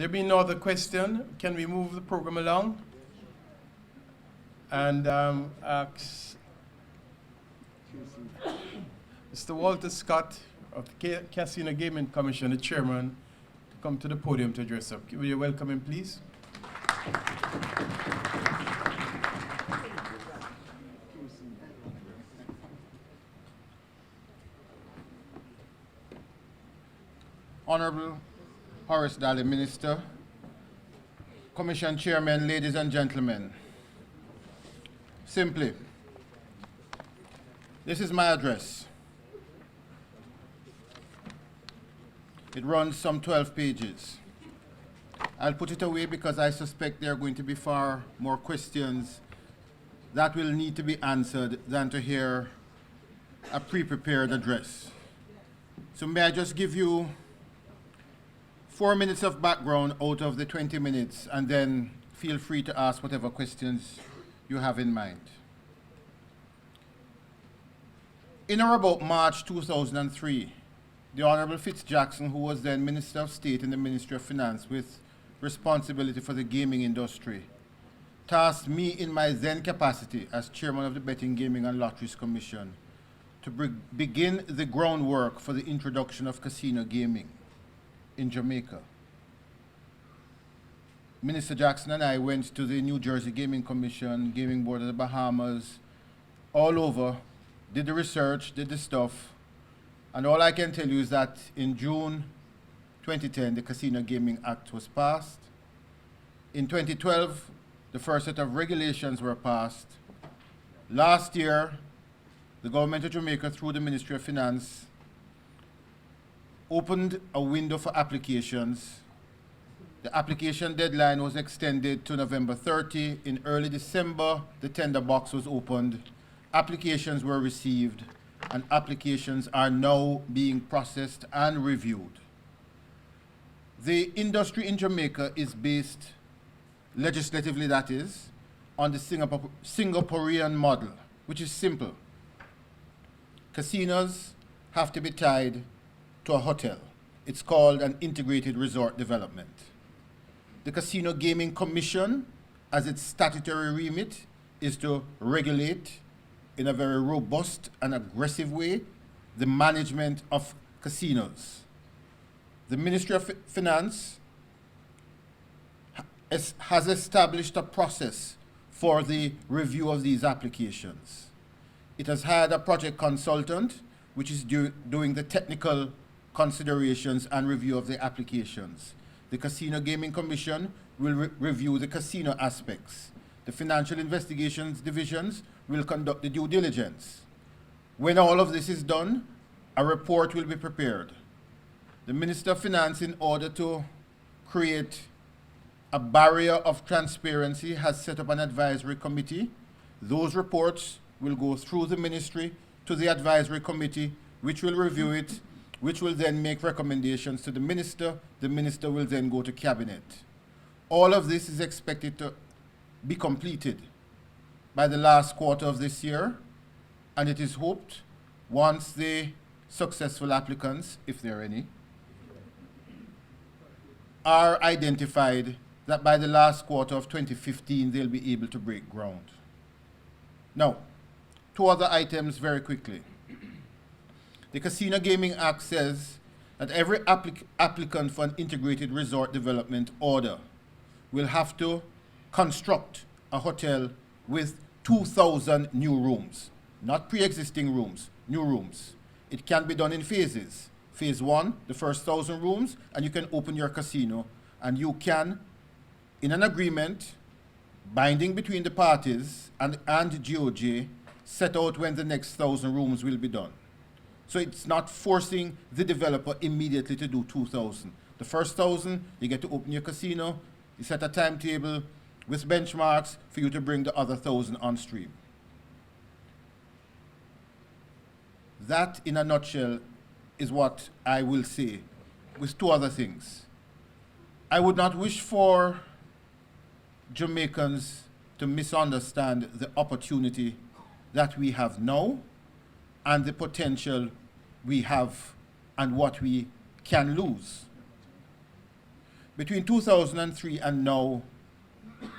There being no other question, can we move the program along? And ask Mr. Walter Scott of the Casino Gaming Commission, the chairman, to come to the podium to address us. Will you welcome him, please? Honorable Horace Daly, Minister, Commission Chairman, ladies and gentlemen. Simply, this is my address. It runs some 12 pages. I'll put it away because I suspect there are going to be far more questions that will need to be answered than to hear a pre-prepared address. So may I just give you 4 minutes of background out of the 20 minutes, and then feel free to ask whatever questions you have in mind. In or about March 2003, the Honorable Fitz-Jackson, who was then Minister of State in the Ministry of Finance with responsibility for the gaming industry, tasked me in my then capacity as Chairman of the Betting, Gaming and Lotteries Commission to begin the groundwork for the introduction of casino gaming in Jamaica. Minister Jackson and I went to the New Jersey Gaming Commission, Gaming Board of the Bahamas, all over, did the research, did the stuff, and all I can tell you is that in June 2010, the Casino Gaming Act was passed. In 2012, the first set of regulations were passed. Last year, the government of Jamaica, through the Ministry of Finance, opened a window for applications. The application deadline was extended to November 30. In early December, the tender box was opened. Applications were received, and applications are now being processed and reviewed. The industry in Jamaica is based, legislatively that is, on the Singaporean model, which is simple. Casinos have to be tied to a hotel. It's called an integrated resort development. The Casino Gaming Commission, as its statutory remit, is to regulate in a very robust and aggressive way the management of casinos. The Ministry of Finance has established a process for the review of these applications. It has had a project consultant which is doing the technical considerations and review of the applications. The Casino Gaming Commission will review the casino aspects. The Financial Investigations Divisions will conduct the due diligence. When all of this is done, a report will be prepared. The Minister of Finance, in order to create a barrier of transparency, has set up an advisory committee. Those reports will go through the ministry to the advisory committee, which will review it, which will then make recommendations to the minister. The minister will then go to cabinet. All of this is expected to be completed by the last quarter of this year, and it is hoped once the successful applicants, if there are any, are identified, that by the last quarter of 2015 they'll be able to break ground. Now, two other items very quickly. The Casino Gaming Act says that every applicant for an integrated resort development order will have to construct a hotel with 2,000 new rooms, not pre-existing rooms, new rooms. It can be done in phases. Phase 1, the first 1,000 rooms, and you can open your casino, and you can, in an agreement binding between the parties and GOJ, set out when the next 1,000 rooms will be done. So it's not forcing the developer immediately to do 2,000. The first 1,000, you get to open your casino, you set a timetable with benchmarks for you to bring the other 1,000 on stream. That, in a nutshell, is what I will say, with two other things. I would not wish for Jamaicans to misunderstand the opportunity that we have now and the potential we have and what we can lose. Between 2003 and now,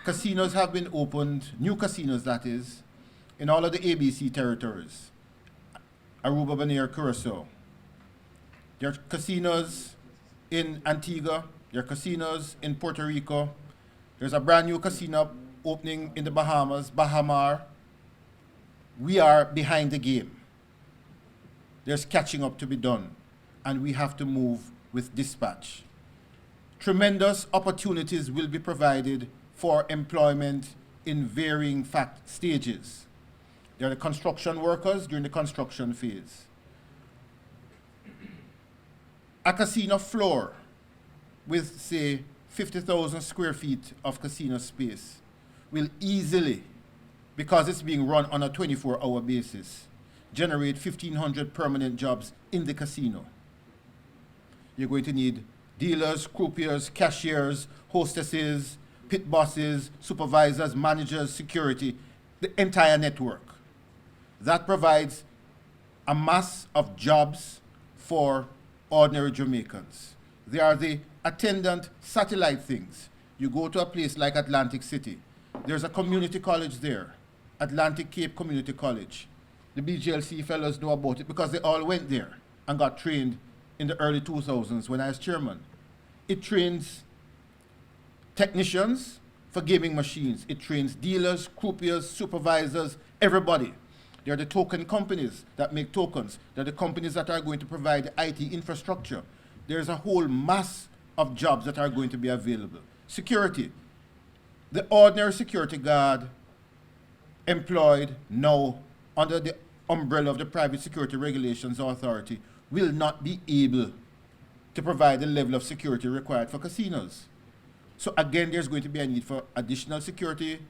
casinos have been opened, new casinos that is, in all of the ABC territories. Aruba, Bonaire, Curacao. There are casinos in Antigua, there are casinos in Puerto Rico. There's a brand new casino opening in the Bahamas, Bahamar. We are behind the game. There's catching up to be done, and we have to move with dispatch. Tremendous opportunities will be provided for employment in varying stages. There are the construction workers during the construction phase. A casino floor with, say, 50,000 square feet of casino space will easily, because it's being run on a 24-hour basis, generate 1,500 permanent jobs in the casino. You're going to need dealers, croupiers, cashiers, hostesses, pit bosses, supervisors, managers, security, the entire network. That provides a mass of jobs for ordinary Jamaicans. They are the attendant satellite things. You go to a place like Atlantic City. There's a community college there, Atlantic Cape Community College. The BGLC fellows know about it because they all went there and got trained in the early 2000s when I was chairman. It trains technicians for gaming machines. It trains dealers, croupiers, supervisors, everybody. They're the token companies that make tokens. They're the companies that are going to provide the IT infrastructure. There's a whole mass of jobs that are going to be available. Security. The ordinary security guard employed now under the umbrella of the Private Security Regulations Authority will not be able to provide the level of security required for casinos. So again, there's going to be a need for additional security,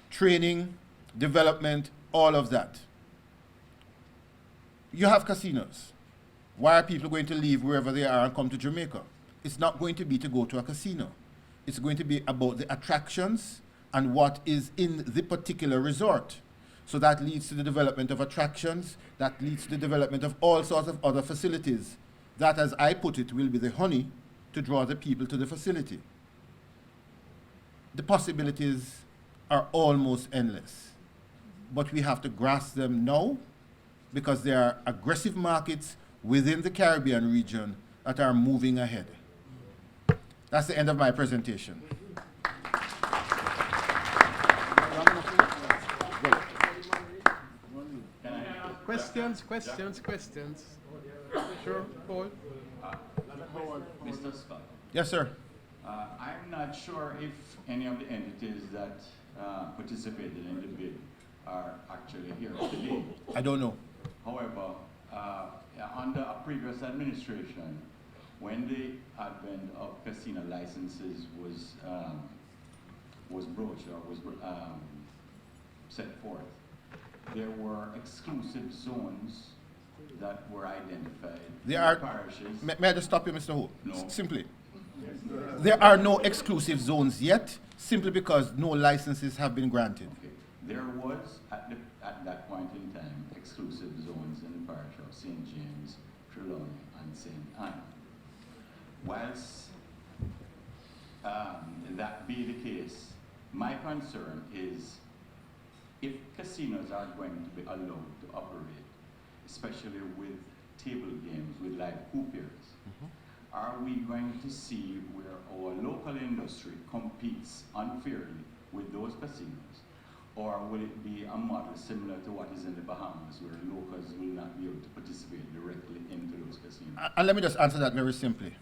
training, development, all of that. You have casinos. Why are people going to leave wherever they are and come to Jamaica? It's not going to be to go to a casino. It's going to be about the attractions and what is in the particular resort. So that leads to the development of attractions, that leads to the development of all sorts of other facilities. That, as I put it, will be the honey to draw the people to the facility. The possibilities are almost endless, but we have to grasp them now because there are aggressive markets within the Caribbean region that are moving ahead. That's the end of my presentation. Questions. Sure, Paul. Mr. Scott, Yes, sir. I'm not sure if any of the entities that participated in the bid are actually here today. I don't know. However, under a previous administration, when the advent of casino licenses was broached or was set forth, there were exclusive zones that were identified. There are, parishes. may I just stop you, Mr. Ho? No. Simply. There are no exclusive zones yet, simply because no licenses have been granted. Okay. There was, at that point in time, exclusive zones in the parish of St. James, Trelawney, and St. Anne. Whilst that be the case, my concern is if casinos are going to be allowed to operate, especially with table games, with live croupiers, are we going to see where our local industry competes unfairly with those casinos? Or will it be a model similar to what is in the Bahamas, where locals will not be able to participate directly into those casinos? And let me just answer that very simply.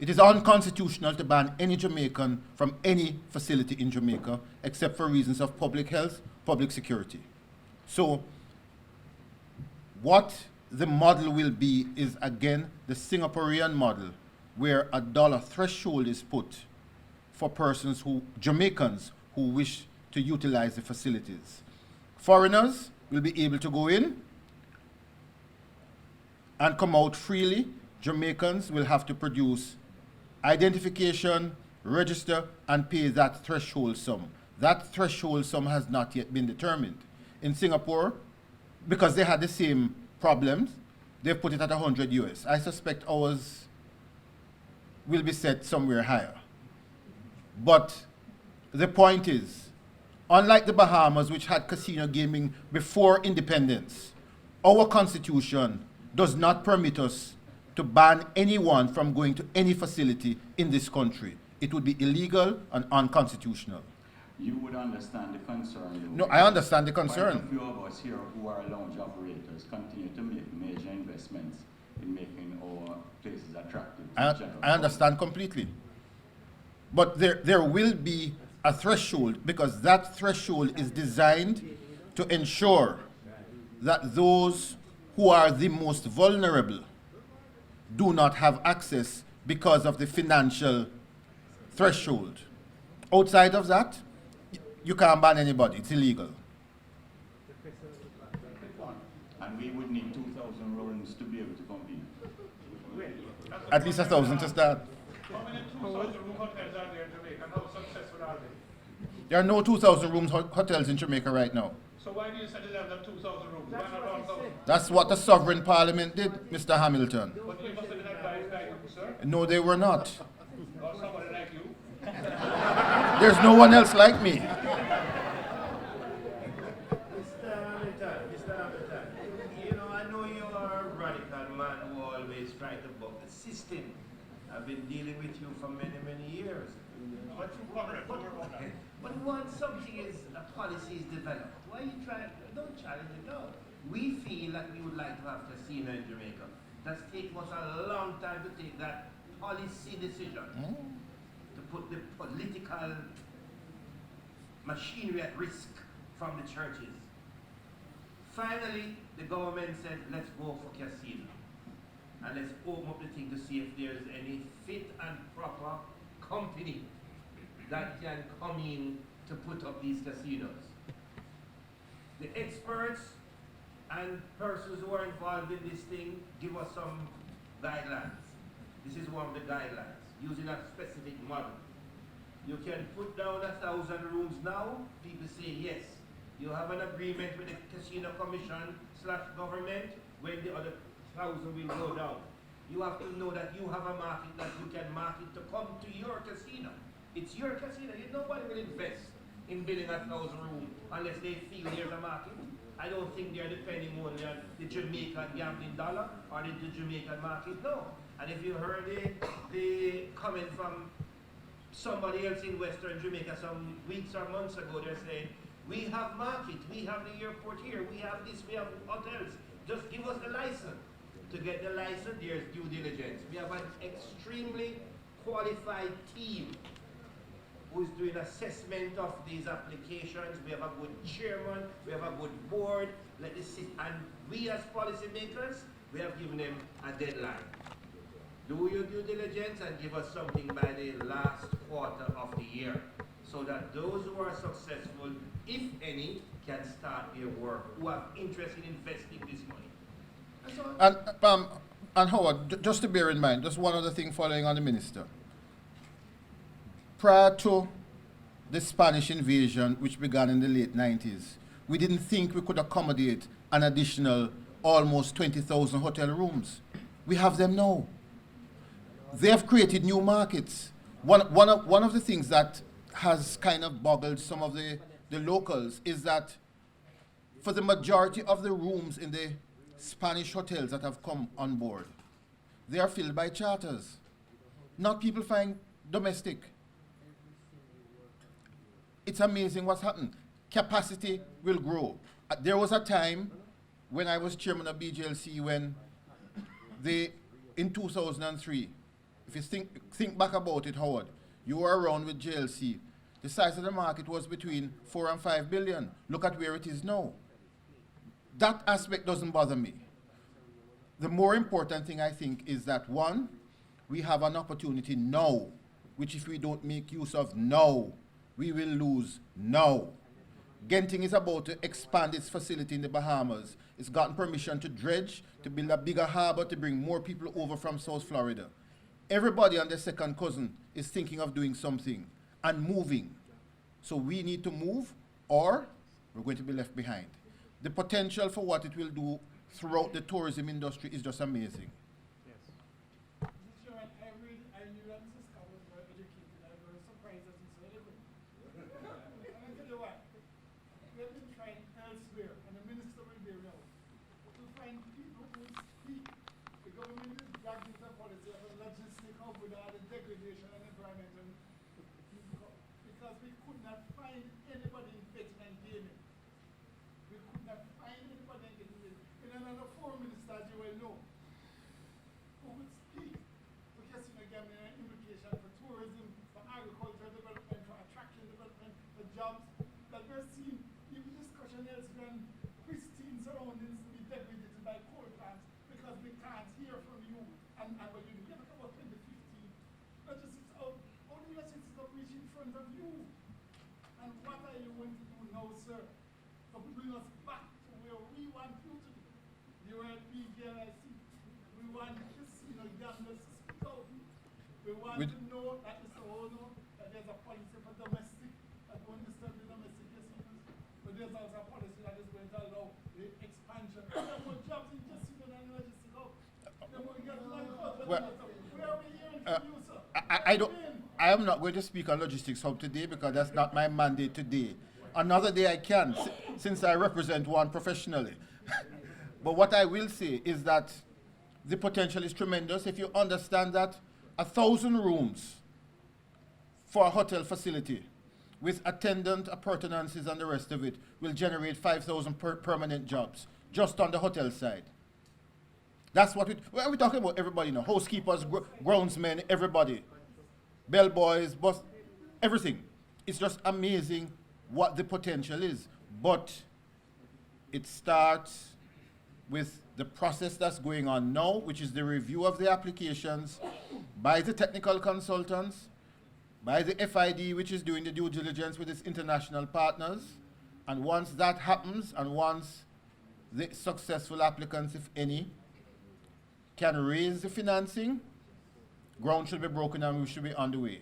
It is unconstitutional to ban any Jamaican from any facility in Jamaica except for reasons of public health, public security. So, what the model will be is, again, the Singaporean model, where a dollar threshold is put for persons Jamaicans who wish to utilize the facilities. Foreigners will be able to go in and come out freely. Jamaicans will have to produce identification, register, and pay that threshold sum. That threshold sum has not yet been determined. In Singapore, because they had the same problems, they've put it at 100 US. I suspect ours will be set somewhere higher. But the point is, unlike the Bahamas, which had casino gaming before independence, our constitution does not permit us to ban anyone from going to any facility in this country. It would be illegal and unconstitutional. You would understand the concern. No, I understand the Quite a concern. few of us here who are lounge operators continue to make major investments in making our places attractive to the general I understand completely. But there will be a threshold, because that threshold is designed to ensure that those who are the most vulnerable do not have access because of the financial threshold. Outside of that, you can't ban anybody. It's illegal. And we would need 2,000 rooms to be able to compete. At least 1,000 to start. How many 2,000 room hotels are there in Jamaica, and how successful are they? There are no 2,000 rooms hotels in Jamaica right now. So why do you set it at 2,000 rooms? Why not 1,000? That's what the sovereign parliament did, Mr. Hamilton. But you must have been advised by you, sir, No, they were not. or somebody like you. There's no one else like me. Mr. Hamilton, you know, I know you are a radical man who always try to buck the system. I've been dealing with you for many, many years. But once something is, a policy is developed, why you try, don't challenge it, no. We feel that we would like to have casino in Jamaica. That's taken us a long time to take that policy decision. To put the political machinery at risk from the churches. Finally, the government said, let's go for casino. And let's open up the thing to see if there's any fit and proper company that can come in to put up these casinos. The experts and persons who are involved in this thing give us some guidelines. This is one of the guidelines, using a specific model. You can put down 1,000 rooms now, people say yes. You have an agreement with the Casino Commission / government when the other 1,000 will go down. You have to know that you have a market that you can market to come to your casino. It's your casino. Nobody will invest in building 1,000 rooms unless they feel there's a market. I don't think they're depending only on the Jamaican gambling dollar or the Jamaican market, no. And if you heard the comment from somebody else in Western Jamaica some weeks or months ago, they're saying, we have market, we have the airport here, we have this, we have hotels, just give us the license. To get the license, there's due diligence. We have an extremely qualified team who is doing assessment of these applications. We have a good chairman, we have a good board, and we as policymakers, we have given them a deadline. Do your due diligence and give us something by the last quarter of the year, so that those who are successful, if any, can start their work, who have interest in investing this money. That's all. And Howard, just to bear in mind, just one other thing following on the minister. Prior to the Spanish invasion, which began in the late 90s, we didn't think we could accommodate an additional almost 20,000 hotel rooms. We have them now. They have created new markets. One of the things that has kind of boggled some of the locals is that for the majority of the rooms in the Spanish hotels that have come on board, they are filled by charters, not people flying domestic. It's amazing what's happened. Capacity will grow. There was a time when I was chairman of BJLC when in 2003, if you think back about it, Howard, you were around with JLC. The size of the market was between 4 and 5 billion. Look at where it is now. That aspect doesn't bother me. The more important thing, I think, is that one, we have an opportunity now, which if we don't make use of now, we will lose now. Genting is about to expand its facility in the Bahamas. It's gotten permission to dredge, to build a bigger harbor, to bring more people over from South Florida. Everybody and their second cousin is thinking of doing something and moving. So we need to move, or we're going to be left behind. The potential for what it will do throughout the tourism industry is just amazing. Mr. Chairman, I read Parliament because we could not find anybody in betting and gaming. We could not find anybody in betting. In another forum, Minister, as you well know, who would speak for casino gambling and implication for tourism, for agricultural development, for attraction development, for jobs, that we're seeing even discussion elsewhere and pristine surroundings to be degraded by coal plants because we can't hear from you and what you do. You look about 2015, logistics out, all the logistics of reach in front of you. And what are you going to do now, sir, to bring us back to where we want you to be? You are at BGLIC. We want casino gamblers to speak out. We want to know that Mr. Ono, that there's a policy for domestic, that won't disturb the domestic casinos, but there's also a policy that is going to allow the expansion. There are more jobs in casino than logistics out. There are more jobs like us. Where are we hearing from you, sir? I am not going to speak on Logistics Hub today because that's not my mandate today. Another day I can, since I represent one professionally. But what I will say is that the potential is tremendous. If you understand that 1,000 rooms for a hotel facility with attendant appurtenances and the rest of it will generate 5,000 permanent jobs just on the hotel side. That's what we're talking about. Everybody now, housekeepers, groundsmen, everybody, bellboys, bus, everything. It's just amazing what the potential is. But it starts with the process that's going on now, which is the review of the applications by the technical consultants, by the FID, which is doing the due diligence with its international partners. And once that happens, and once the successful applicants, if any, can raise the financing, ground should be broken and we should be on the way.